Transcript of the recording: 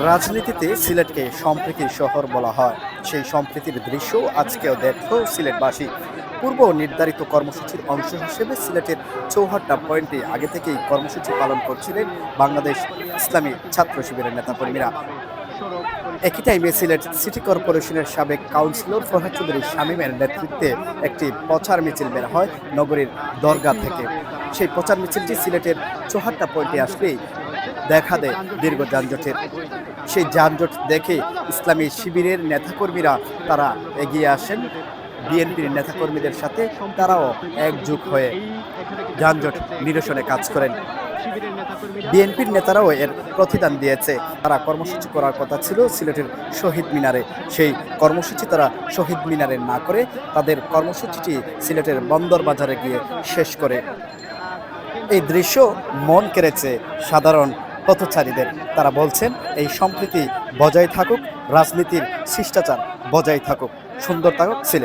রাজনীতিতে সিলেটকে সম্প্রীতির শহর বলা হয়। সেই সম্প্রীতির দৃশ্য আজকেও দেখল সিলেটবাসী। পূর্ব নির্ধারিত কর্মসূচির অংশ হিসেবে সিলেটের চৌহাট্টা পয়েন্টে আগে থেকেই কর্মসূচি পালন করছিলেন বাংলাদেশ ইসলামী ছাত্র শিবিরের নেতাকর্মীরা। একই টাইমে সিলেট সিটি কর্পোরেশনের সাবেক কাউন্সিলর ফরহাদ চৌধুরী শামীমের নেতৃত্বে একটি প্রচার মিছিল বের হয় নগরীর দরগা থেকে। সেই প্রচার মিছিলটি সিলেটের চৌহাট্টা পয়েন্টে আসলেই দেখা দেয় দীর্ঘ যানজটের। সেই যানজট দেখে ইসলামী শিবিরের নেতাকর্মীরা তারা এগিয়ে আসেন বিএনপির নেতাকর্মীদের সাথে। তারাও একযোগ হয়ে যানজট নিরসনে কাজ করেন। বিএনপির নেতারাও এর প্রতিদান দিয়েছে। তারা কর্মসূচি করার কথা ছিল সিলেটের শহীদ মিনারে, সেই কর্মসূচি তারা শহীদ মিনারে না করে তাদের কর্মসূচিটি সিলেটের বন্দর বাজারে গিয়ে শেষ করে। এই দৃশ্য মন কেড়েছে সাধারণ পথচারীদের। তারা বলছেন এই সম্প্রীতি বজায় থাকুক, রাজনীতির শিষ্টাচার বজায় থাকুক, সুন্দর থাকুক সিলেট।